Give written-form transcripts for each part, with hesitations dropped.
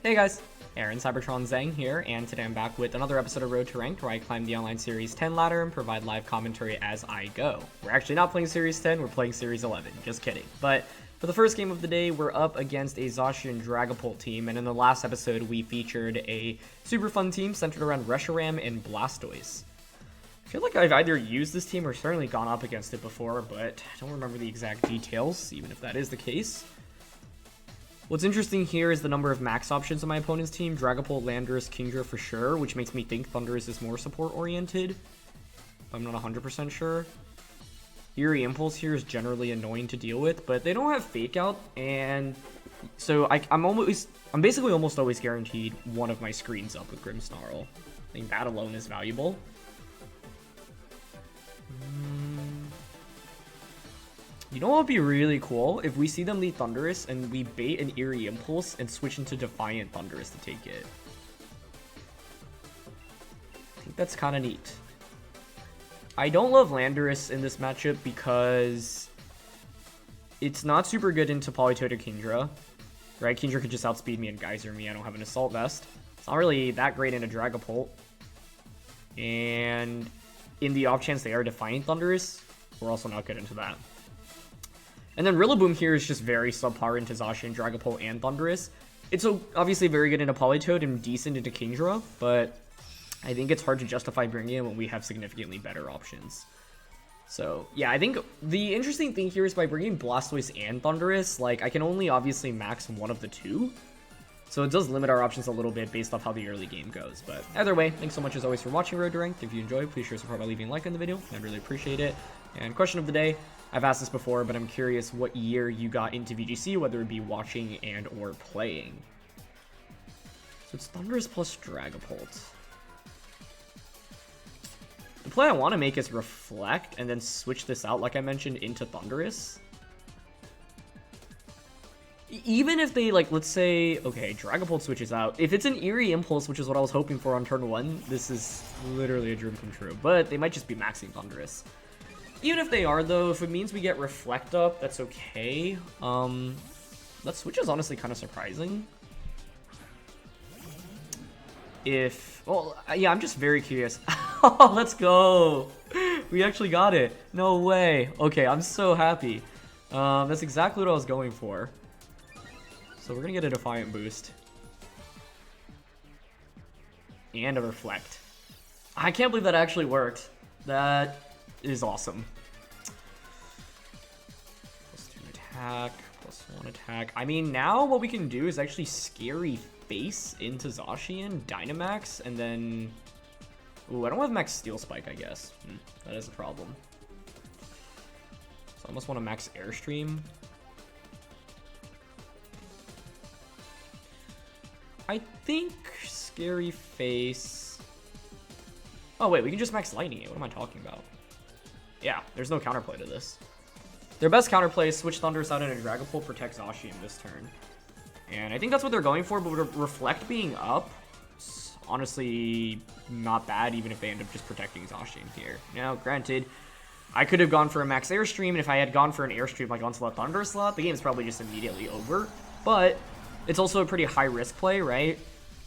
Hey guys, Aaron Cybertron Zhang here, and today I'm back with another episode of Road to Ranked where I climb the online Series 10 ladder and provide live commentary as I go. We're actually not playing Series 10, we're playing Series 11, just kidding. But for the first game of the day, we're up against a Zacian Dragapult team, and in the last episode we featured a super fun team centered around Reshiram and Blastoise. I feel like I've either used this team or certainly gone up against it before, but I don't remember the exact details, even if that is the case. What's interesting here is the number of max options on my opponent's team. Dragapult, Landorus, Kingdra for sure, which makes me think Thundurus is more support-oriented. I'm not 100% sure. Eerie Impulse here is generally annoying to deal with, but they don't have Fake Out, and so I'm basically almost always guaranteed one of my screens up with Grimmsnarl. I think that alone is valuable. You know what would be really cool? If we see them lead Thundurus and we bait an Eerie Impulse and switch into Defiant Thundurus to take it. I think that's kind of neat. I don't love Landorus in this matchup because it's not super good into Politoed or Kingdra. Right? Kingdra could just outspeed me and Geyser me. I don't have an Assault Vest. It's not really that great in a Dragapult. And in the off chance they are Defiant Thundurus, we're also not good into that. And then Rillaboom here is just very subpar into Zacian, Dragapult, and Thundurus. It's obviously very good into Politoed and decent into Kingdra, but I think it's hard to justify bringing it when we have significantly better options. So, yeah, I think the interesting thing here is by bringing Blastoise and Thundurus, like, I can only obviously max one of the two. So it does limit our options a little bit based off how the early game goes. But either way, thanks so much as always for watching Road to Ranked. If you enjoyed, please share support by leaving a like on the video. I'd really appreciate it. And question of the day, I've asked this before, but I'm curious what year you got into VGC, whether it be watching and or playing. So it's Thundurus plus Dragapult. The play I want to make is Reflect and then switch this out, like I mentioned, into Thundurus. Even if they, like, let's say, okay, Dragapult switches out. If it's an Eerie Impulse, which is what I was hoping for on turn 1, this is literally a dream come true. But they might just be maxing Thundurus. Even if they are, though, if it means we get Reflect up, that's okay. That switch is honestly kind of surprising. Well, yeah, I'm just very curious. Oh, let's go. We actually got it. No way. Okay, I'm so happy. That's exactly what I was going for. So we're going to get a Defiant boost. And a Reflect. I can't believe that actually worked. That is awesome. +2 attack, +1 attack. I mean, now what we can do is actually Scary Face into Zacian, Dynamax, and then... Ooh, I don't have max Steel Spike, I guess. That is a problem. So I almost want to max Airstream. I think Scary Face... Oh wait, we can just max Lightning it. What am I talking about? Yeah, there's no counterplay to this. Their best counterplay is switch Thundurus out into Dragapult, protect Zacian this turn. And I think that's what they're going for, but with Reflect being up, it's honestly not bad, even if they end up just protecting Zacian here. Now, granted, I could have gone for a max Airstream, and if I had gone for an Airstream like onto the Thunder slot, the game's probably just immediately over. But it's also a pretty high-risk play, right?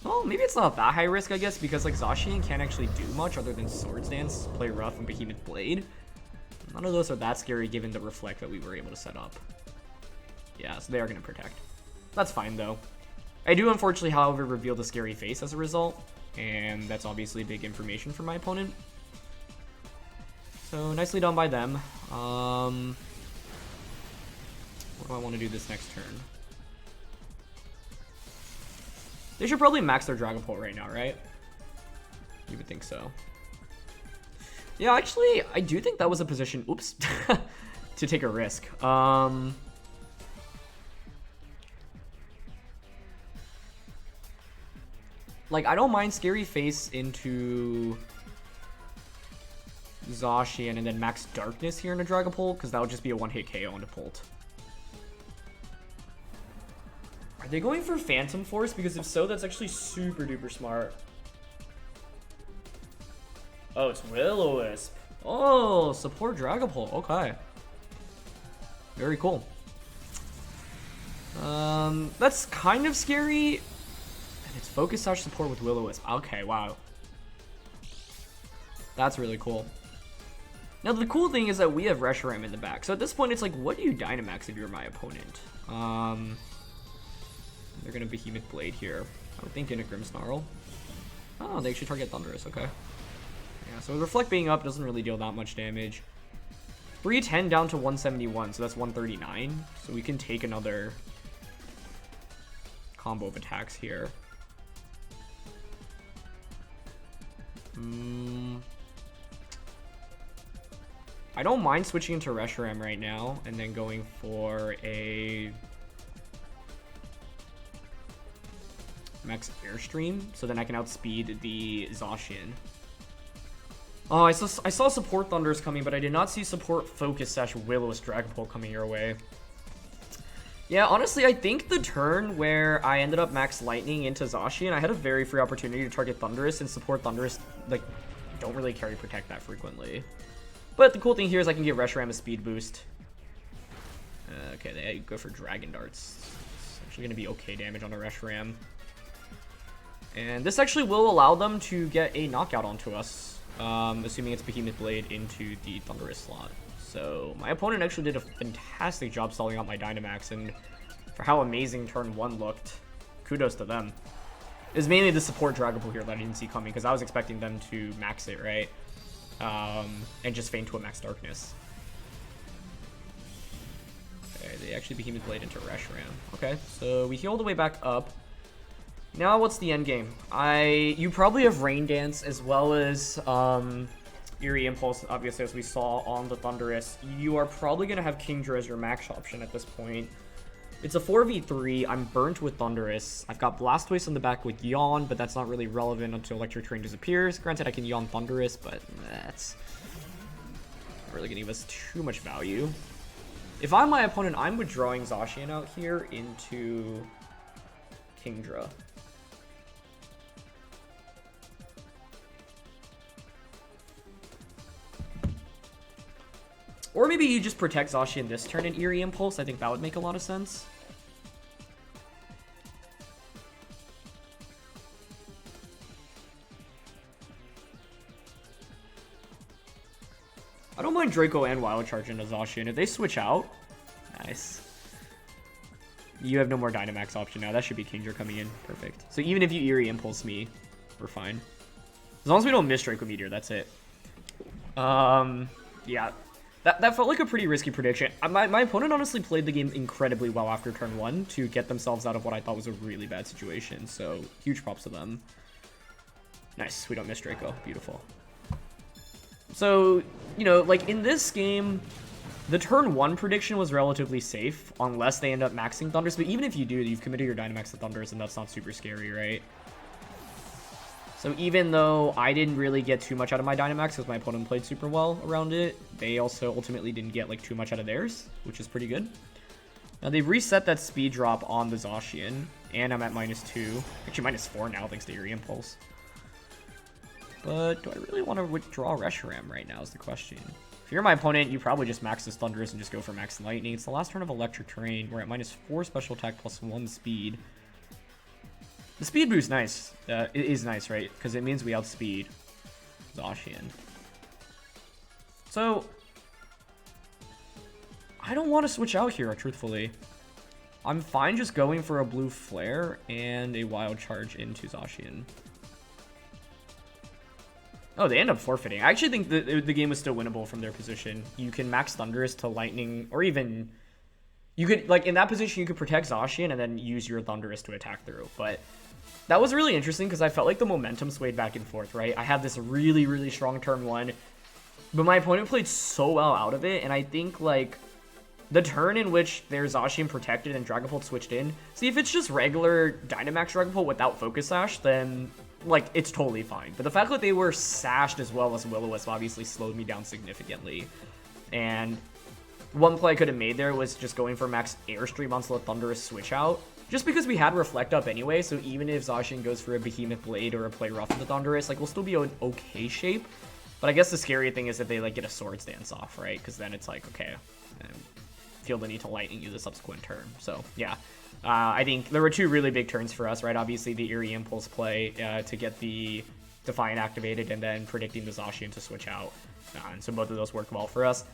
Well, maybe it's not that high risk, I guess, because like Zacian can't actually do much other than Swords Dance, Play Rough, and Behemoth Blade. None of those are that scary given the Reflect that we were able to set up. Yeah, so they are going to protect. That's fine, though. I do, unfortunately, however, reveal the Scary Face as a result, and that's obviously big information for my opponent. So, nicely done by them. What do I want to do this next turn? They should probably max their Dragapult right now, right? You would think so. Yeah, actually, I do think that was a position, oops, to take a risk. Like, I don't mind Scary Face into Zacian and then max Darkness here in a Dragapult, because that would just be a one-hit KO into Pult. Are they going for Phantom Force? Because if so, that's actually super duper smart. Oh, it's Will-O-Wisp. Oh, support Dragapult. Okay. Very cool. That's kind of scary. It's Focus Sash support with Will-O-Wisp. Okay, wow. That's really cool. Now, the cool thing is that we have Reshiram in the back. So at this point, it's like, what do you Dynamax if you're my opponent? They're going to Behemoth Blade here. I would think in a Grimmsnarl. Oh, they actually target Thundurus. Okay. Yeah, so Reflect being up doesn't really deal that much damage. 310 down to 171, so that's 139. So we can take another combo of attacks here. I don't mind switching into Reshiram right now and then going for a Max Airstream, so then I can outspeed the Zacian. Oh, I saw support Thundurus coming, but I did not see support Focus Sash Will-O-Wisp Dragapult coming your way. Yeah, honestly, I think the turn where I ended up Max Lightning into Zacian, I had a very free opportunity to target Thundurus, and support Thundurus, like, don't really carry Protect that frequently. But the cool thing here is I can give Reshiram a speed boost. Okay, they go for Dragon Darts. It's actually going to be okay damage on a Reshiram. And this actually will allow them to get a knockout onto us, assuming it's Behemoth Blade into the Thundurus slot. So my opponent actually did a fantastic job stalling out my Dynamax, and for how amazing turn 1 looked, kudos to them. It was mainly the support Dragapult here that I didn't see coming, because I was expecting them to max it, right? And just feint to a Max Darkness. Okay, they actually Behemoth Blade into Reshiram. Okay, so we heal the way back up. Now what's the end game? You probably have Rain Dance as well as Eerie Impulse, obviously, as we saw on the Thundurus. You are probably going to have Kingdra as your max option at this point. It's a 4v3. I'm burnt with Thundurus. I've got Blastoise on the back with Yawn, but that's not really relevant until Electric Terrain disappears. Granted, I can Yawn Thundurus, but that's not really going to give us too much value. If I'm my opponent, I'm withdrawing Zacian out here into Kingdra. Or maybe you just protect Zacian this turn in Eerie Impulse. I think that would make a lot of sense. I don't mind Draco and Wild Charge into Zacian. If they switch out, nice. You have no more Dynamax option now. That should be Kingdra coming in. Perfect. So even if you Eerie Impulse me, we're fine. As long as we don't miss Draco Meteor, that's it. Yeah. That felt like a pretty risky prediction. My opponent honestly played the game incredibly well after turn 1 to get themselves out of what I thought was a really bad situation. So, huge props to them. Nice. We don't miss Draco. Beautiful. So, you know, like in this game, the turn 1 prediction was relatively safe unless they end up maxing Thundurus. But even if you do, you've committed your Dynamax to Thundurus and that's not super scary, right? So even though I didn't really get too much out of my Dynamax because my opponent played super well around it, they also ultimately didn't get like too much out of theirs, which is pretty good. Now they've reset that speed drop on the Zacian, and I'm at -2. Actually -4 now thanks to Eerie Impulse. But do I really want to withdraw Reshiram right now is the question. If you're my opponent, you probably just max this Thundurus and just go for Max Lightning. It's the last turn of Electric Terrain. We're at -4 special attack plus 1 speed. The speed boost nice. It is nice, right? Because it means we outspeed Zacian. So I don't want to switch out here, truthfully. I'm fine just going for a blue flare and a wild charge into Zacian. Oh, they end up forfeiting. I actually think the game was still winnable from their position. You can max Thundurus to Lightning, or even you could, like, in that position, you could protect Zacian and then use your Thundurus to attack through. But that was really interesting because I felt like the momentum swayed back and forth, right? I had this really, really strong turn 1, but my opponent played so well out of it, and I think, like, the turn in which their Zacian protected and Dragapult switched in, see, if it's just regular Dynamax Dragapult without Focus Sash, then, like, it's totally fine. But the fact that they were sashed as well as Will-O-Wisp obviously slowed me down significantly. And one play I could have made there was just going for Max Airstream onto the Thundurus switch out. Just because we had Reflect up anyway, so even if Zacian goes for a Behemoth Blade or a Play Rough into Thundurus, like, we'll still be in okay shape. But I guess the scary thing is if they, like, get a Swords Dance off, right? Because then it's like, okay, I feel the need to Lightning you the subsequent turn. So, yeah. I think there were two really big turns for us, right? Obviously, the Eerie Impulse play to get the Defiant activated, and then predicting the Zacian to switch out. And so both of those worked well for us.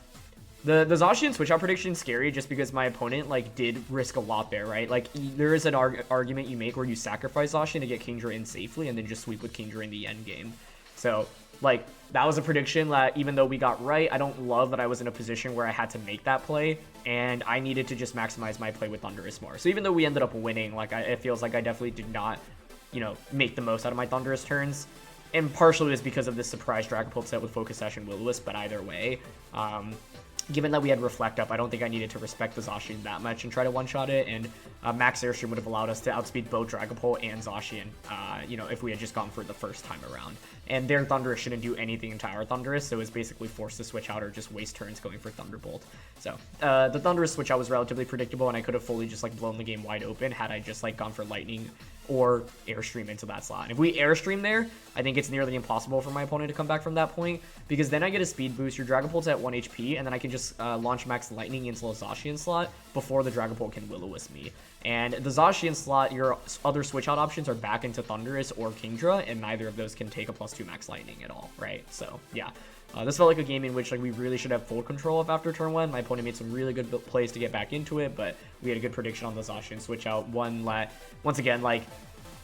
The Zacian switch out prediction is scary just because my opponent like did risk a lot there, right? Like there is an argument you make where you sacrifice Zacian to get Kingdra in safely and then just sweep with Kingdra in the end game. So like that was a prediction that even though we got right, I don't love that I was in a position where I had to make that play and I needed to just maximize my play with Thundurus more. So even though we ended up winning, like it feels like I definitely did not, you know, make the most out of my Thundurus turns. And partially was because of this surprise Dragapult set with Focus Sash and Will-O-Wisp, but either way, given that we had Reflect up, I don't think I needed to respect the Zacian that much and try to one-shot it, and Max Airstream would have allowed us to outspeed both Dragapult and Zacian, you know, if we had just gone for it the first time around. And their Thundurus shouldn't do anything into our Thundurus, so it was basically forced to switch out or just waste turns going for Thunderbolt. So, the Thundurus switch out was relatively predictable, and I could have fully just, like, blown the game wide open had I just, like, gone for Lightning or Airstream into that slot. And if we Airstream there, I think it's nearly impossible for my opponent to come back from that point, because then I get a speed boost, your Dragapult's at 1 HP, and then I can just launch Max Lightning into the Zacian slot before the Dragapult can Will-O-Wisp me. And the Zacian slot, your other switch out options are back into Thundurus or Kingdra, and neither of those can take a +2 Max Lightning at all, right? So, yeah. This felt like a game in which like we really should have full control of after turn 1. My opponent made some really good plays to get back into it, but we had a good prediction on the Zacian switch out. Once again, like,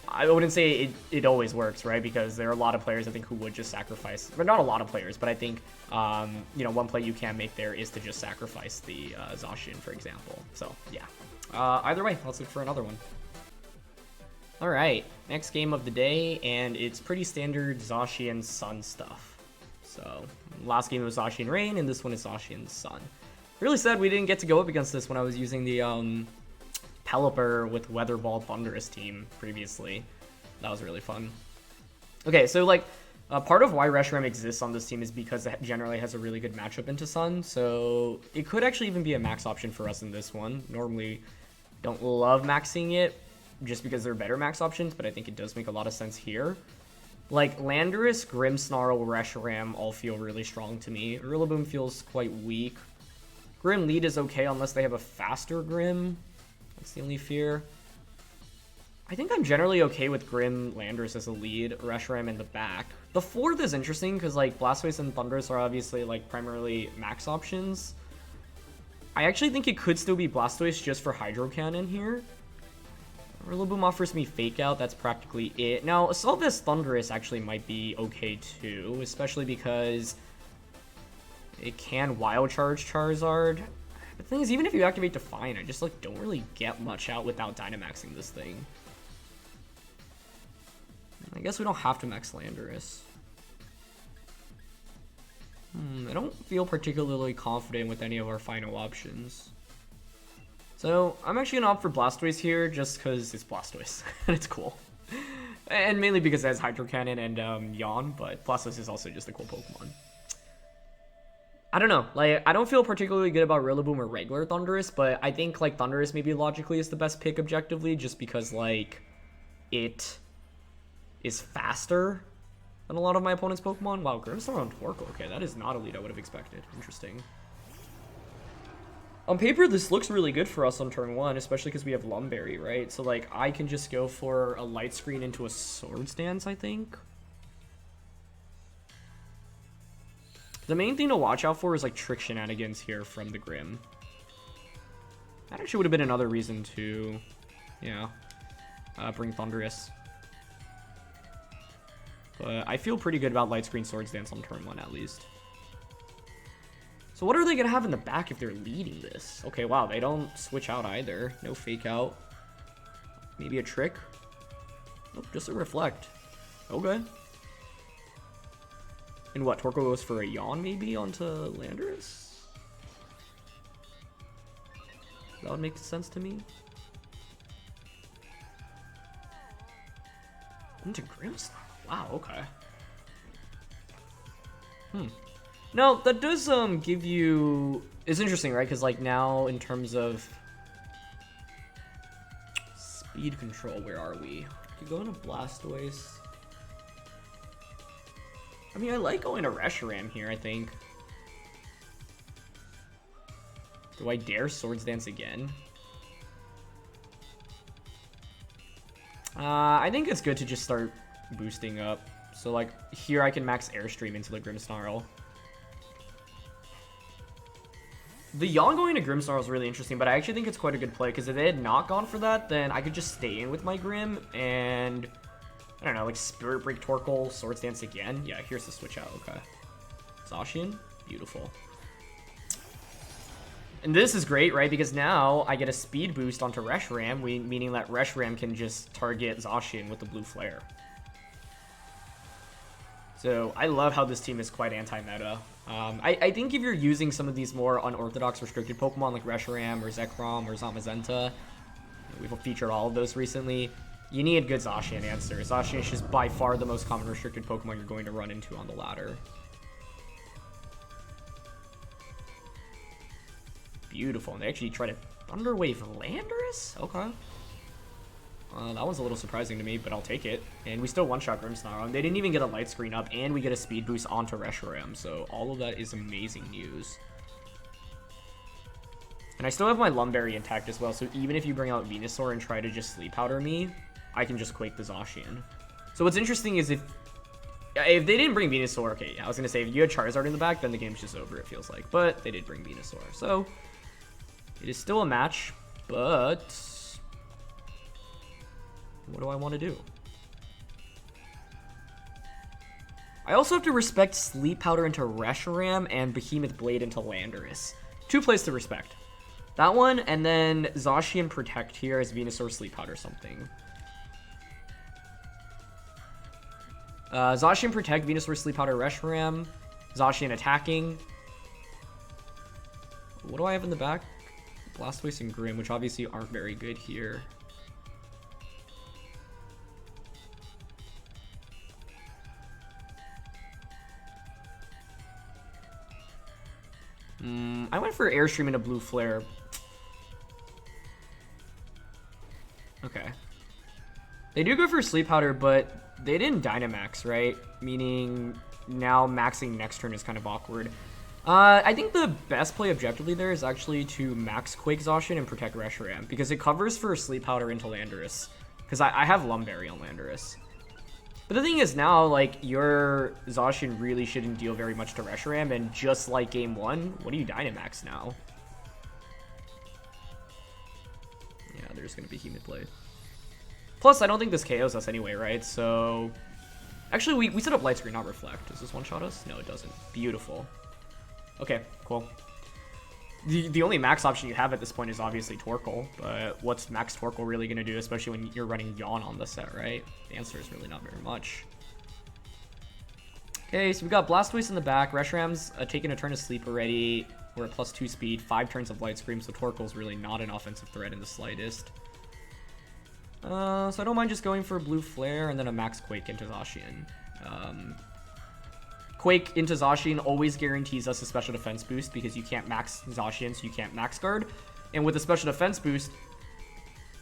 I wouldn't say it always works, right? Because there are a lot of players, I think, who would just sacrifice. But not a lot of players, but I think, you know, one play you can make there is to just sacrifice the Zacian, for example. So, yeah. Either way, let's look for another one. All right, next game of the day, and it's pretty standard Zacian Sun stuff. So, last game was Zacian Rain, and this one is Zacian Sun. Really sad we didn't get to go up against this when I was using the Pelipper with Weather Ball Thundurus team previously. That was really fun. Okay, so like part of why Reshiram exists on this team is because it generally has a really good matchup into Sun, so it could actually even be a max option for us in this one. Normally don't love maxing it just because they're better max options, but I think it does make a lot of sense here. Like Landorus, Grimmsnarl, Reshiram all feel really strong to me. Rillaboom feels quite weak. Grim lead is okay unless they have a faster Grim. That's the only fear. I think I'm generally okay with Grim Landorus as a lead, Reshiram in the back. The fourth is interesting because like Blastoise and Thundurus are obviously like primarily max options. I actually think it could still be Blastoise just for Hydro Cannon here. Rillaboom offers me Fake Out, that's practically it. Now, Assault Vest Thundurus actually might be okay too, especially because it can Wild Charge Charizard. The thing is, even if you activate Defiant, I just like don't really get much out without Dynamaxing this thing. I guess we don't have to max Landorus. I don't feel particularly confident with any of our final options. So, I'm actually gonna opt for Blastoise here, just because it's Blastoise, and it's cool. And mainly because it has Hydro Cannon and Yawn, but Blastoise is also just a cool Pokemon. I don't know, like, I don't feel particularly good about Rillaboom or regular Thundurus, but I think, like, Thundurus maybe logically is the best pick objectively, just because, like, it is faster than a lot of my opponent's Pokemon. Wow, Grimmsnarl on Torkoal, okay, that is not a lead I would have expected. Interesting. On paper, this looks really good for us on turn 1, especially because we have Lumberry, right? So, like, I can just go for a Light Screen into a Swords Dance, I think. The main thing to watch out for is, like, Trick Shenanigans here from the Grim. That actually would have been another reason to, yeah, bring Thundurus. But I feel pretty good about Light Screen Swords Dance on turn 1, at least. So what are they going to have in the back if they're leading this? Okay, wow, they don't switch out either. No Fake Out. Maybe a Trick? Nope, just a Reflect. Okay. And what, Torkoal goes for a Yawn maybe onto Landorus? That would make sense to me. Into Grimmsnarl. Wow, okay. No, that does give you... It's interesting, right? Because, like, now in terms of speed control, where are we? Could go into Blastoise. I mean, I like going to Reshiram here, I think. Do I dare Swords Dance again? I think it's good to just start boosting up. So, like, here I can max Airstream into the Grimmsnarl. The Yawn going to Grimmsnarl is really interesting, but I actually think it's quite a good play, because if they had not gone for that, then I could just stay in with my Grim, and, I don't know, like, Spirit Break Torkoal, Swords Dance again? Yeah, here's the switch out, okay. Zacian, beautiful. And this is great, right, because now I get a speed boost onto Reshiram, meaning that Reshiram can just target Zacian with the blue flare. So I love how this team is quite anti-meta. I think if you're using some of these more unorthodox restricted Pokemon like Reshiram or Zekrom or Zamazenta, we've featured all of those recently, you need a good Zacian answer. Zacian is just by far the most common restricted Pokemon you're going to run into on the ladder. Beautiful. And they actually try to Thunder Wave Landorus? Okay. That one's a little surprising to me, but I'll take it. And we still one-shot Grimmsnarl. They didn't even get a light screen up, and we get a speed boost onto Reshiram, so all of that is amazing news. And I still have my Lumberry intact as well, so even if you bring out Venusaur and try to just Sleep Powder me, I can just Quake the Zacian. So what's interesting is if they didn't bring Venusaur, okay, yeah, I was going to say, if you had Charizard in the back, then the game's just over, it feels like. But they did bring Venusaur, so it is still a match, but what do I want to do? I also have to respect Sleep Powder into Reshiram and Behemoth Blade into Landorus. 2 plays to respect. That one, and then Zacian Protect here as Venusaur Sleep Powder something. Zacian Protect, Venusaur Sleep Powder, Reshiram. Zacian attacking. What do I have in the back? Blastoise and Grim, which obviously aren't very good here. I went for Airstream and a Blue Flare. Okay. They do go for Sleep Powder, but they didn't Dynamax, right? Meaning now maxing next turn is kind of awkward. I think the best play objectively there is actually to max Quake Zacian and protect Reshiram, because it covers for Sleep Powder into Landorus. Because I have Lumberry on Landorus. But the thing is now, like, your Zacian really shouldn't deal very much to Reshiram, and just like Game 1, what do you Dynamax now? Yeah, there's going to be Behemoth Blade. Plus, I don't think this KOs us anyway, right? So, actually, we set up Light Screen, not Reflect. Does this one-shot us? No, it doesn't. Beautiful. Okay, cool. The only max option you have at this point is obviously Torkoal, but what's max Torkoal really going to do, especially when you're running Yawn on the set, right? The answer is really not very much. Okay, so we got Blastoise in the back. Reshiram's taking a turn of sleep already. We're at +2 speed, 5 turns of Light Scream, so Torkoal's really not an offensive threat in the slightest. So I don't mind just going for a Blue Flare and then a max Quake into Zacian. Quake into Zacian always guarantees us a special defense boost because you can't max Zacian, so you can't max guard. And with a special defense boost,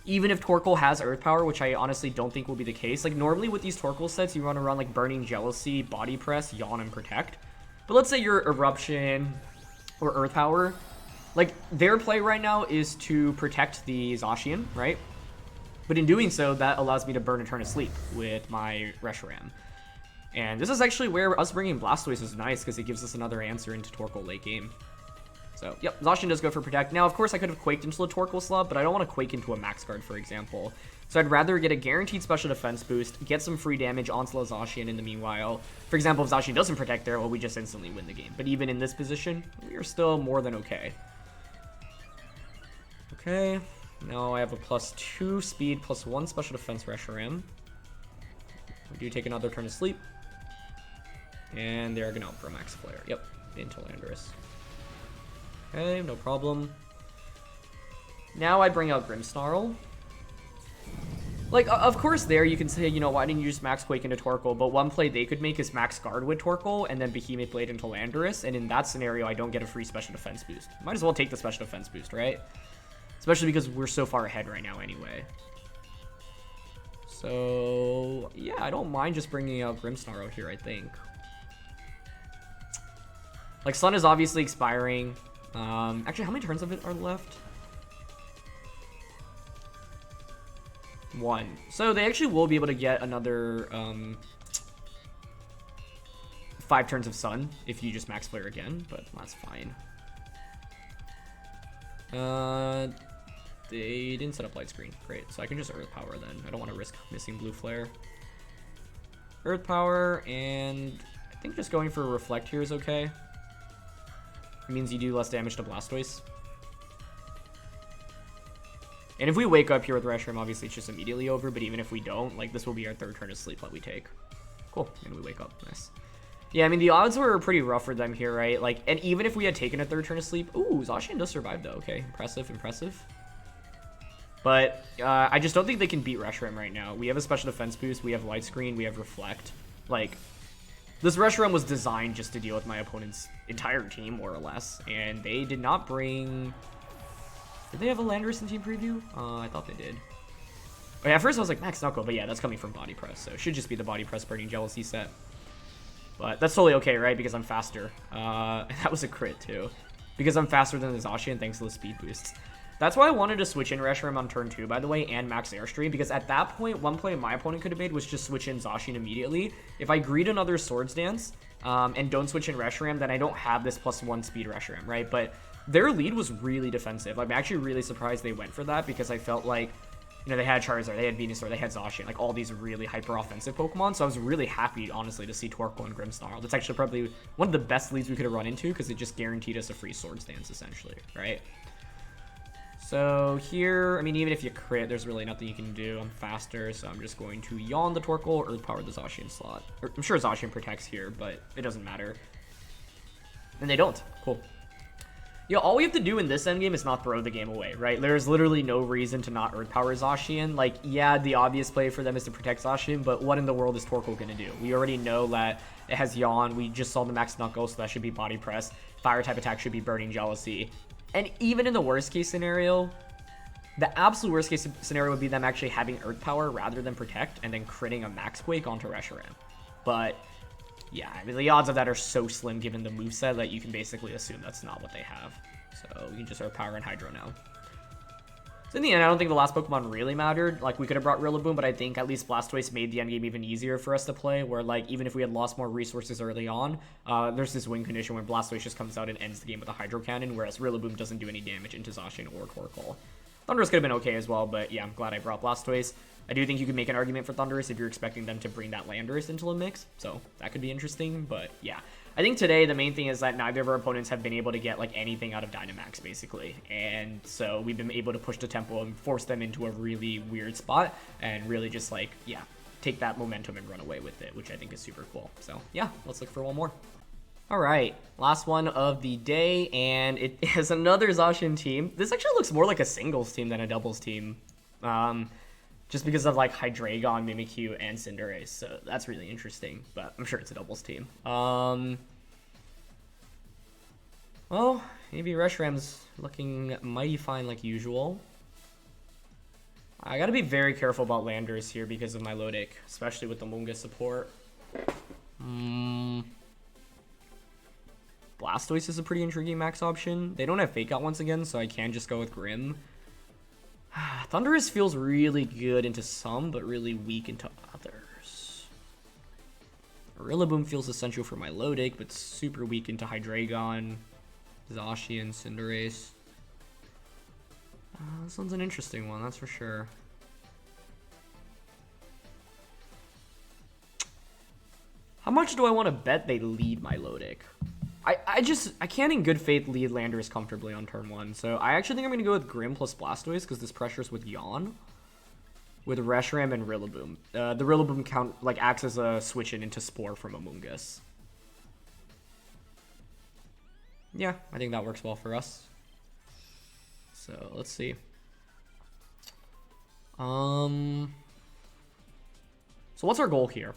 even if Torkoal has Earth Power, which I honestly don't think will be the case, like normally with these Torkoal sets, you want to run like Burning Jealousy, Body Press, Yawn, and Protect. But let's say your Eruption or Earth Power, like their play right now is to protect the Zacian, right? But in doing so, that allows me to burn a turn of sleep with my Reshiram. And this is actually where us bringing Blastoise is nice, because it gives us another answer into Torkoal late game. So, yep, Zacian does go for Protect. Now, of course, I could have Quaked into the Torkoal slot, but I don't want to Quake into a Max Guard, for example. So I'd rather get a guaranteed special defense boost, get some free damage onto the Zacian in the meanwhile. For example, if Zacian doesn't Protect there, well, we just instantly win the game. But even in this position, we are still more than okay. Okay, now I have a +2 speed, +1 special defense Reshiram. We do take another turn of sleep. And they're gonna opt for a Max Flare. Yep, into Landorus. Okay, no problem. Now I bring out Grimmsnarl. Like, of course there you can say, you know, why didn't you just Max Quake into Torkoal? But one play they could make is Max Guard with Torkoal and then Behemoth Blade into Landorus. And in that scenario, I don't get a free special defense boost. Might as well take the special defense boost, right? Especially because we're so far ahead right now anyway. So, yeah, I don't mind just bringing out Grimmsnarl here, I think. Like, Sun is obviously expiring. Actually, how many turns of it are left? 1. So they actually will be able to get another 5 turns of Sun if you just max flare again, but that's fine. They didn't set up light screen. Great, so I can just Earth Power then. I don't want to risk missing blue flare. Earth Power, and I think just going for a Reflect here is okay. It means you do less damage to Blastoise. And if we wake up here with Reshiram, obviously it's just immediately over, but even if we don't, like, this will be our 3rd turn of sleep that we take. Cool, and we wake up. Nice. Yeah, I mean, the odds were pretty rough for them here, right? Like, and even if we had taken a 3rd turn of sleep... Ooh, Zacian does survive, though. Okay, impressive, impressive. But I just don't think they can beat Reshiram right now. We have a special defense boost, we have light screen, we have Reflect. Like, this Reshiram was designed just to deal with my opponent's entire team, more or less. And they did not bring... Did they have a Landorus in team preview? I thought they did. Oh, yeah, at first I was like, Max Knuckle, but yeah, that's coming from Body Press, so it should just be the Body Press Burning Jealousy set. But that's totally okay, right? Because I'm faster. That was a crit, too. Because I'm faster than the Zacian, thanks to the speed boosts. That's why I wanted to switch in Reshiram on turn 2, by the way, and max Airstream, because at that point, one play my opponent could have made was just switch in Zacian immediately. If I greed another Swords Dance, and don't switch in Reshiram, then I don't have this +1 speed Reshiram, right? But their lead was really defensive. I'm actually really surprised they went for that, because I felt like, you know, they had Charizard, they had Venusaur, they had Zacian, like all these really hyper-offensive Pokemon, so I was really happy, honestly, to see Torkoal and Grimmsnarl. That's actually probably one of the best leads we could have run into, because it just guaranteed us a free Swords Dance, essentially, right? So here, I mean, even if you crit, there's really nothing you can do. I'm faster, so I'm just going to yawn the Torkoal, Earth Power the Zacian slot. I'm sure Zacian protects here, but it doesn't matter. And they don't. Cool. Yeah, all we have to do in this endgame is not throw the game away, right? There's literally no reason to not Earth Power Zacian. Like, yeah, the obvious play for them is to protect Zacian, but what in the world is Torkoal gonna do? We already know that it has Yawn. We just saw the Max Knuckle, so that should be Body Press. Fire-type attack should be Burning Jealousy. And even in the worst-case scenario, the absolute worst-case scenario would be them actually having Earth Power rather than Protect, and then critting a Max Quake onto Reshiram. But yeah, I mean, the odds of that are so slim given the moveset that you can basically assume that's not what they have. So we can just Earth Power and Hydro now. So in the end, I don't think the last Pokemon really mattered. Like, we could have brought Rillaboom, but I think at least Blastoise made the endgame even easier for us to play, where, like, even if we had lost more resources early on, there's this win condition where Blastoise just comes out and ends the game with a Hydro Cannon, whereas Rillaboom doesn't do any damage into Zacian or Torkoal. Thundurus could have been okay as well, but yeah, I'm glad I brought Blastoise. I do think you can make an argument for Thundurus if you're expecting them to bring that Landorus into the mix, so that could be interesting, but yeah. I think today the main thing is that neither of our opponents have been able to get like anything out of Dynamax, basically, and so we've been able to push the tempo and force them into a really weird spot and really just like, yeah, take that momentum and run away with it, which I think is super cool. So yeah, let's look for one more. All right, last one of the day, and it is another Zacian team. This actually looks more like a singles team than a doubles team. Just because of like Hydreigon, Mimikyu, and Cinderace, so that's really interesting, but I'm sure it's a doubles team. Well, maybe Reshiram's looking mighty fine like usual. I gotta be very careful about Landorus here because of Milotic, especially with the Amoonguss support. Blastoise is a pretty intriguing max option. They don't have Fake Out once again, so I can just go with Grim. Thundurus feels really good into some, but really weak into others. Rillaboom feels essential for Milotic, but super weak into Hydreigon, Zacian, Cinderace. This one's an interesting one, that's for sure. How much do I want to bet they lead Milotic? I can't in good faith lead Landorus comfortably on turn 1, so I actually think I'm going to go with Grim plus Blastoise because this pressures with Yawn, with Reshiram and Rillaboom. The Rillaboom count like acts as a switch-in into Spore from Amoonguss. Yeah, I think that works well for us. So let's see. So what's our goal here?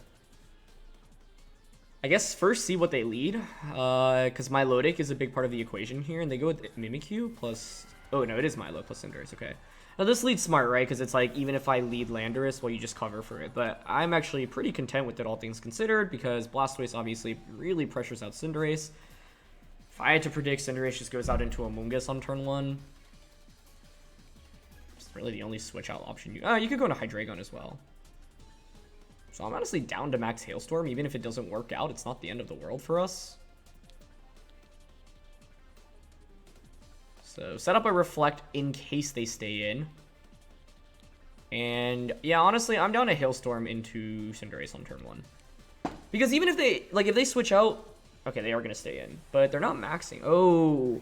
I guess first see what they lead, because Milotic is a big part of the equation here, and they go with Mimikyu plus... Oh, no, it is Milo plus Cinderace, okay. Now, this lead's smart, right? Because it's like, even if I lead Landorus, well, you just cover for it. But I'm actually pretty content with it, all things considered, because Blastoise obviously really pressures out Cinderace. If I had to predict, Cinderace just goes out into Amoonguss on turn 1. really the only switch out option. You could go into Hydreigon as well. So I'm honestly down to max Hailstorm. Even if it doesn't work out, it's not the end of the world for us. So set up a Reflect in case they stay in. And yeah, honestly, I'm down to Hailstorm into Cinderace on turn 1. Because even if they, like, if they switch out, okay, they are going to stay in. But they're not maxing. Oh.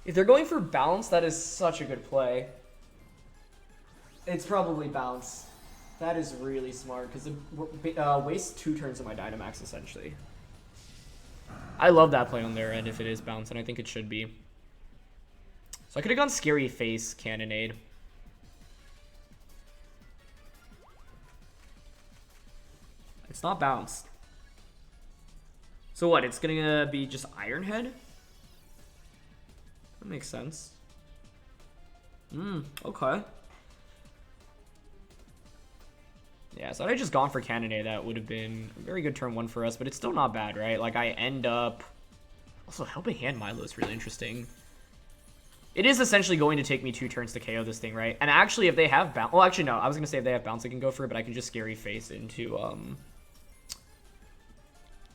If they're going for Bounce, that is such a good play. It's probably Bounce. That is really smart, because it wastes 2 turns of my Dynamax, essentially. I love that play on their end if it is Bounce, and I think it should be. So I could have gone Scary Face, Cannonade. It's not Bounce. So what, it's going to be just Iron Head? That makes sense. Okay. Yeah, so had I just gone for Cannonade, that would have been a very good turn 1 for us, but it's still not bad, right? Like, I end up... Also, Helping Hand Milo is really interesting. It is essentially going to take me 2 turns to KO this thing, right? And actually, if they have Bounce... Well, actually, no. I was going to say if they have Bounce, I can go for it, but I can just Scary Face into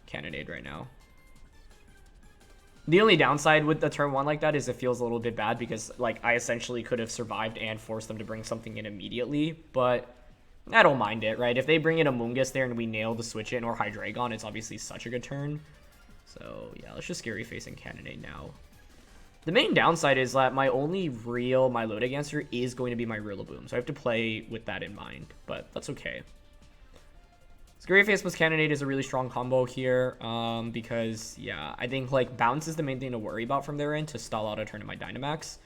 Cannonade right now. The only downside with the turn 1 like that is it feels a little bit bad because, like, I essentially could have survived and forced them to bring something in immediately, but... I don't mind it, right? If they bring in Amoonguss there and we nail the switch in or Hydreigon, it's obviously such a good turn. So, yeah, let's just Scary Face and Cannonade now. The main downside is that my only real Milotic answer is going to be my Rillaboom, so I have to play with that in mind, but that's okay. Scary Face plus Cannonade is a really strong combo here, because, yeah, I think, like, Bounce is the main thing to worry about from their end to stall out a turn of my Dynamax.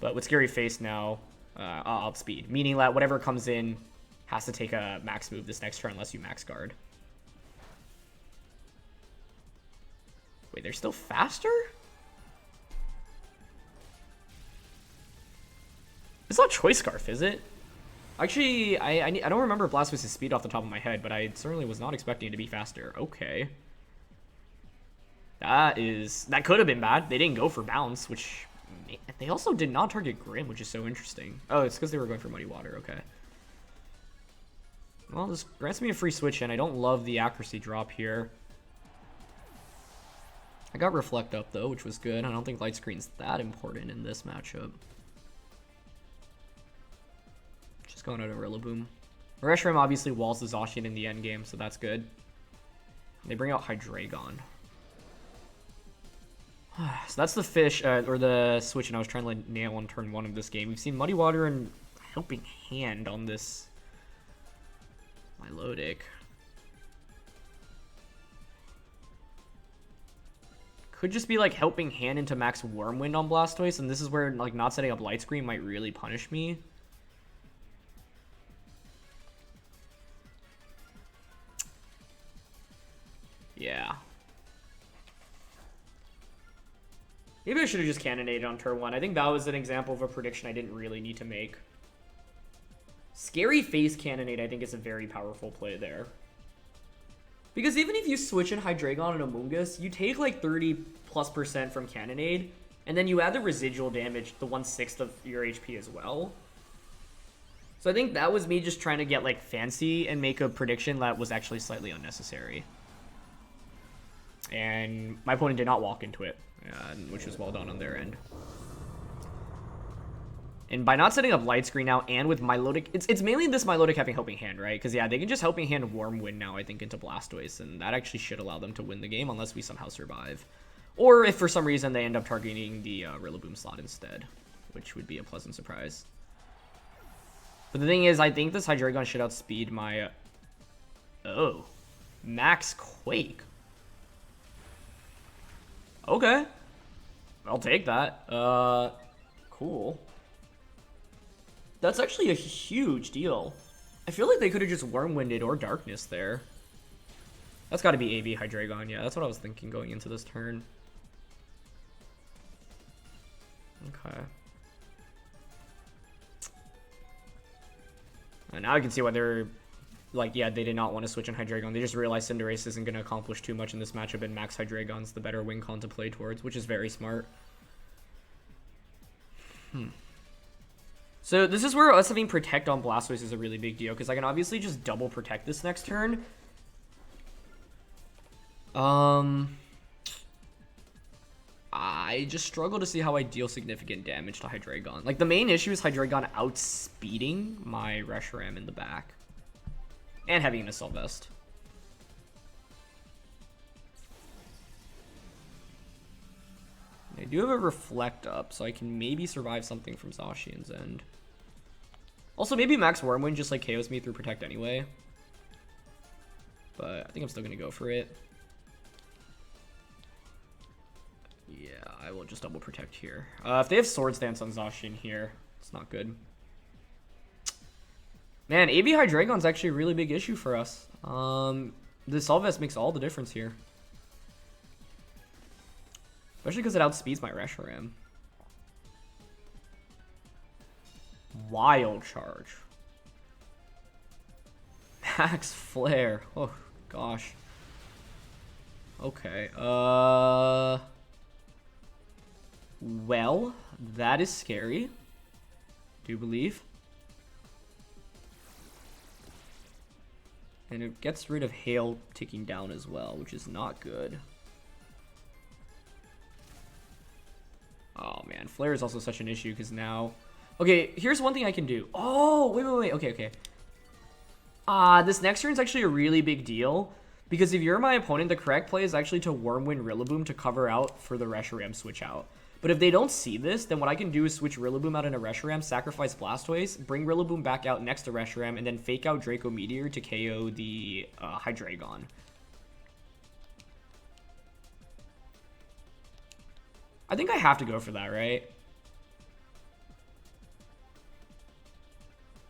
But with Scary Face now, I'll outspeed, meaning that whatever comes in has to take a max move this next turn unless you max guard. Wait, they're still faster? It's not Choice Scarf, is it? Actually, I don't remember Blastoise's speed off the top of my head, but I certainly was not expecting it to be faster. Okay. That could have been bad. They didn't go for Bounce, which... They also did not target Grim, which is so interesting. Oh, it's because they were going for Muddy Water. Okay. Well, this grants me a free switch in. I don't love the accuracy drop here. I got Reflect up, though, which was good. I don't think Light Screen's that important in this matchup. Just going out of Rillaboom. Reshiram obviously walls the Zacian in the end game, so that's good. They bring out Hydreigon. So that's the fish, or the switch, and I was trying to nail on turn 1 of this game. We've seen Muddy Water and Helping Hand on this Milotic. Could just be like Helping Hand into max Wormwind on Blastoise, and this is where like not setting up Light Screen might really punish me. Yeah. Maybe I should have just Cannonaded on turn 1. I think that was an example of a prediction I didn't really need to make. Scary Face Cannonade, I think, is a very powerful play there. Because even if you switch in Hydreigon and Amoonguss, you take like 30+% from Cannonade, and then you add the residual damage, the 1/6 of your HP as well. So I think that was me just trying to get like fancy and make a prediction that was actually slightly unnecessary. And my opponent did not walk into it, which was well done on their end. And by not setting up Light Screen now, and with Milotic, it's mainly this Milotic having Helping Hand, right? Because, yeah, they can just Helping Hand Wormwind now, I think, into Blastoise, and that actually should allow them to win the game, unless we somehow survive. Or if for some reason they end up targeting the Rillaboom slot instead, which would be a pleasant surprise. But the thing is, I think this Hydreigon should outspeed my... Oh. Max Quake. Okay. I'll take that. Cool. That's actually a huge deal. I feel like they could have just Wormwinded or Darkness there. That's got to be AB Hydreigon. Yeah, that's what I was thinking going into this turn. Okay. And now I can see why they're... Like, yeah, they did not want to switch in Hydreigon. They just realized Cinderace isn't going to accomplish too much in this matchup, and Max Hydreigon's the better win con to play towards, which is very smart. So this is where us having Protect on Blastoise is a really big deal, because I can obviously just double Protect this next turn. I just struggle to see how I deal significant damage to Hydreigon. Like, the main issue is Hydreigon outspeeding my Reshiram in the back. And having an Assault Vest. I do have a Reflect up, so I can maybe survive something from Zacian's end. Also, maybe Max Wormwind just, like, KOs me through Protect anyway. But I think I'm still going to go for it. Yeah, I will just double Protect here. If they have Swords Dance on Zacian here, it's not good. Man, AV Hydreigon's actually a really big issue for us. The Assault Vest makes all the difference here. Especially because it outspeeds my Reshiram. Wild Charge. Max Flare. Oh, gosh. Okay. Well, that is scary. Do believe. And it gets rid of Hail ticking down as well, which is not good. Oh, man. Flare is also such an issue because now... Okay, here's one thing I can do. Oh, wait. Okay. This next turn is actually a really big deal. Because if you're my opponent, the correct play is actually to Wormwind Rillaboom to cover out for the Reshiram switch out. But if they don't see this, then what I can do is switch Rillaboom out into Reshiram, sacrifice Blastoise, bring Rillaboom back out next to Reshiram, and then fake out Draco Meteor to KO the Hydreigon. I think I have to go for that, right?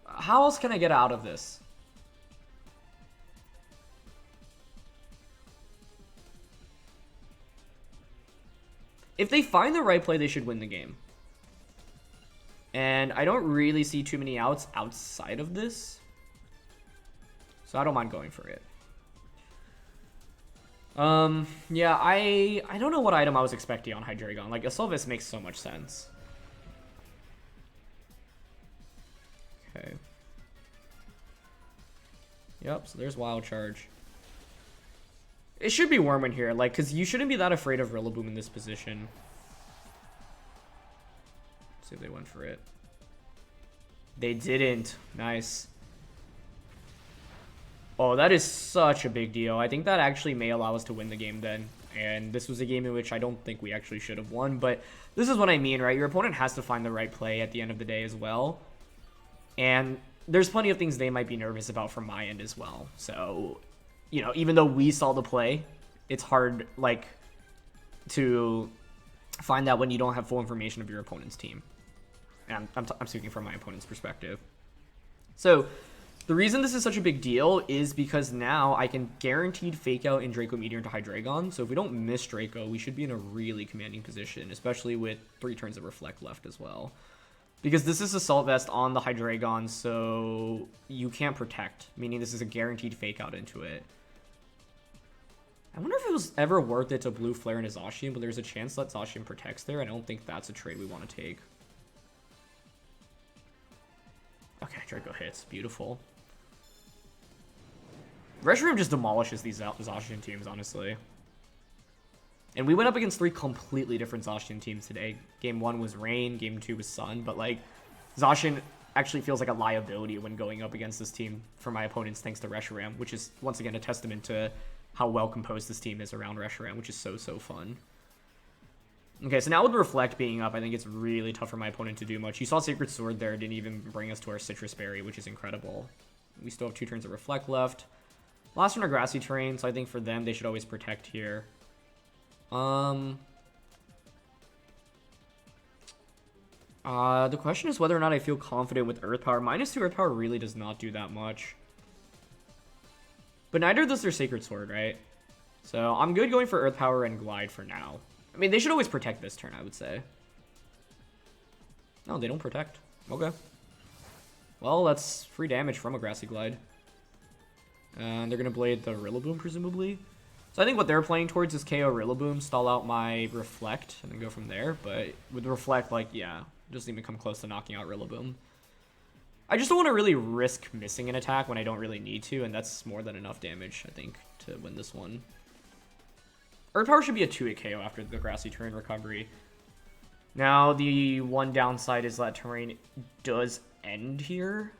How else can I get out of this? If they find the right play, they should win the game. And I don't really see too many outs outside of this. So I don't mind going for it. Yeah, I don't know what item I was expecting on Hydreigon. Like, Assault Vest makes so much sense. Okay. Yep, so there's Wild Charge. It should be Wormwind here, like, because you shouldn't be that afraid of Rillaboom in this position. Let's see if they went for it. They didn't. Nice. Oh, that is such a big deal. I think that actually may allow us to win the game then. And this was a game in which I don't think we actually should have won. But this is what I mean, right? Your opponent has to find the right play at the end of the day as well. And there's plenty of things they might be nervous about from my end as well. So, you know, even though we saw the play, it's hard, like, to find that when you don't have full information of your opponent's team. And I'm speaking from my opponent's perspective. So the reason this is such a big deal is because now I can guaranteed fake out in Draco Meteor into Hydreigon. So if we don't miss Draco, we should be in a really commanding position, especially with 3 turns of Reflect left as well. Because this is Assault Vest on the Hydreigon, so you can't Protect, meaning this is a guaranteed fake out into it. I wonder if it was ever worth it to Blue Flare into Zacian, but there's a chance that Zacian protects there. I don't think that's a trade we want to take. Okay, Draco hits. Beautiful. Reshiram just demolishes these Zacian teams, honestly. And we went up against 3 completely different Zacian teams today. Game 1 was Rain, Game 2 was Sun, but, like, Zacian actually feels like a liability when going up against this team for my opponents thanks to Reshiram, which is, once again, a testament to how well composed this team is around Reshiram, which is so fun. Okay, so now with Reflect being up, I think it's really tough for my opponent to do much. You saw Sacred Sword there, didn't even bring us to our Citrus Berry, which is incredible. We still have 2 turns of Reflect left. Last one are Grassy Terrain, so I think for them, they should always Protect here. The question is whether or not I feel confident with Earth Power. -2 Earth Power really does not do that much. But neither does their Sacred Sword, right? So I'm good going for Earth Power and Glide for now. I mean, they should always Protect this turn, I would say. No, they don't Protect. Okay. Well, that's free damage from a Grassy Glide. And they're going to Blade the Rillaboom, presumably. So I think what they're playing towards is KO Rillaboom, stall out my Reflect, and then go from there. But with Reflect, like, yeah, doesn't even come close to knocking out Rillaboom. I just don't want to really risk missing an attack when I don't really need to, and that's more than enough damage, I think, to win this one. Earth Power should be a 2-hit KO after the Grassy Terrain recovery. Now, the one downside is that terrain does end here.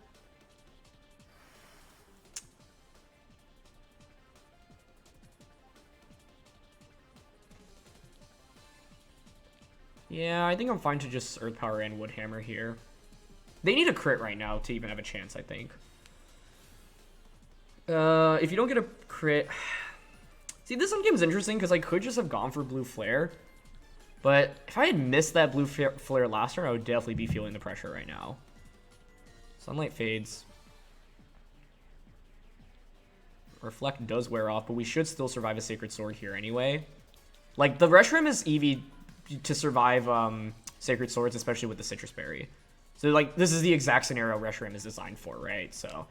Yeah, I think I'm fine to just Earth Power and Wood Hammer here. They need a crit right now to even have a chance, I think. If you don't get a crit... See, this game is interesting because I could just have gone for Blue Flare. But if I had missed that Blue Flare last turn, I would definitely be feeling the pressure right now. Sunlight fades. Reflect does wear off, but we should still survive a Sacred Sword here anyway. Like, the Reshiram is EV to survive Sacred Swords, especially with the Citrus Berry. So, like, this is the exact scenario Reshiram is designed for, right? So,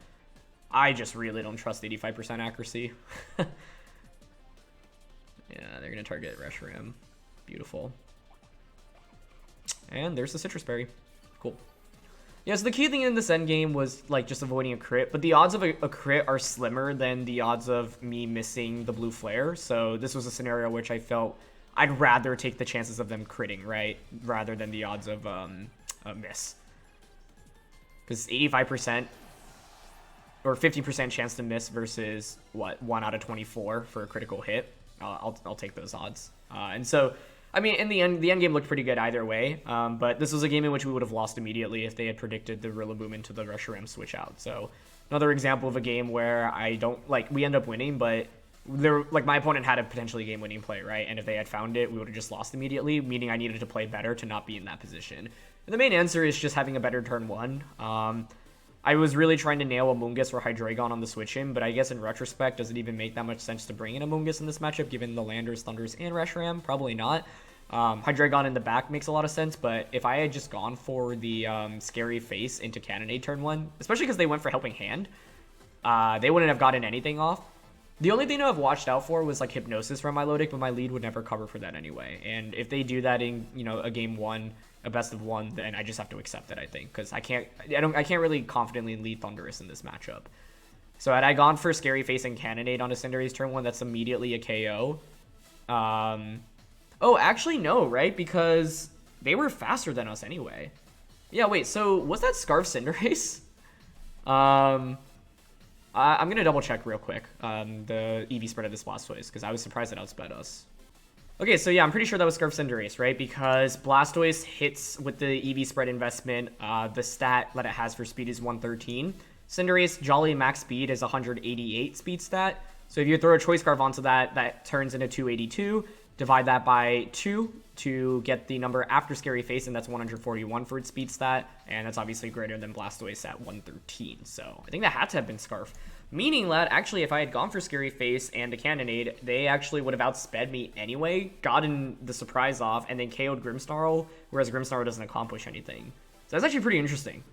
I just really don't trust 85% accuracy. Yeah, they're going to target Reshiram. Beautiful. And there's the Citrus Berry. Cool. Yeah, so the key thing in this endgame was, like, just avoiding a crit. But the odds of a crit are slimmer than the odds of me missing the Blue Flare. So this was a scenario which I felt I'd rather take the chances of them critting, right? Rather than the odds of a miss. Because 85% or 50% chance to miss versus, what, 1 out of 24 for a critical hit. I'll take those odds. And so... I mean, in the end game looked pretty good either way, but this was a game in which we would have lost immediately if they had predicted the Rillaboom into the Reshiram switch out. So another example of a game where I don't, like, we end up winning, but there, like, my opponent had a potentially game-winning play, right? And if they had found it, we would have just lost immediately, meaning I needed to play better to not be in that position. And the main answer is just having a better turn one. I was really trying to nail Amoonguss or Hydreigon on the switch in, but I guess in retrospect, does it even make that much sense to bring in Amoonguss in this matchup, given the Landorus, Thundurus, and Reshiram? Probably not. Hydreigon in the back makes a lot of sense, but if I had just gone for the Scary Face into Cannonade turn one, especially because they went for Helping Hand, they wouldn't have gotten anything off. The only thing I've watched out for was, like, Hypnosis from Milotic, but my lead would never cover for that anyway. And if they do that in, you know, a game one, a best of one, then I just have to accept it, I think, because I can't really confidently lead Thundurus in this matchup. So had I gone for Scary Face and Cannonade on a Cinderace turn one, that's immediately a KO. Oh, actually, no, right? Because they were faster than us anyway. Yeah, wait, so was that Scarf Cinderace? I'm going to double check real quick the EV spread of this Blastoise, because I was surprised it outsped us. Okay, so yeah, I'm pretty sure that was Scarf Cinderace, right? Because Blastoise hits with the EV spread investment, the stat that it has for speed is 113. Cinderace Jolly max speed is 188 speed stat. So if you throw a Choice Scarf onto that, that turns into 282. Divide that by 2 to get the number after Scary Face, and that's 141 for its speed stat, and that's obviously greater than Blastoise at 113. So I think that had to have been Scarf. Meaning that, actually, if I had gone for Scary Face and a Cannonade, they actually would have outsped me anyway, gotten the surprise off, and then KO'd Grimmsnarl, whereas Grimmsnarl doesn't accomplish anything. So that's actually pretty interesting.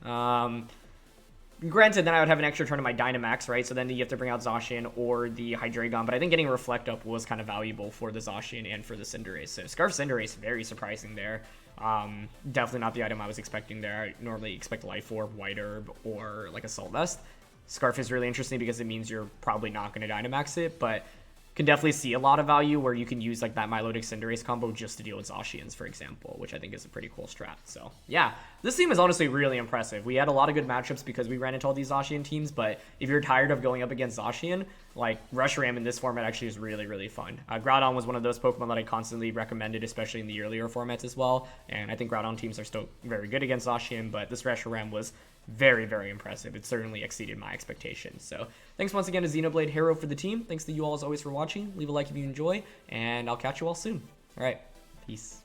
Granted, then I would have an extra turn of my Dynamax, right? So then you have to bring out Zacian or the Hydreigon. But I think getting Reflect Up was kind of valuable for the Zacian and for the Cinderace. So Scarf Cinderace, very surprising there. Definitely not the item I was expecting there. I normally expect Life Orb, White Herb, or like Assault Vest. Scarf is really interesting because it means you're probably not going to Dynamax it, but can definitely see a lot of value where you can use like that Milotic Cinderace combo just to deal with Zacians, for example, which I think is a pretty cool strat. So yeah, this team is honestly really impressive. We had a lot of good matchups because we ran into all these Zacian teams, but if you're tired of going up against Zacian, like Reshiram in this format actually is really, really fun. Groudon was one of those Pokemon that I constantly recommended, especially in the earlier formats as well, and I think Groudon teams are still very good against Zacian, but this Reshiram was very, very impressive. It certainly exceeded my expectations. So thanks once again to Xenoblade Hero for the team. Thanks to you all as always for watching. Leave a like if you enjoy, and I'll catch you all soon. All right, peace.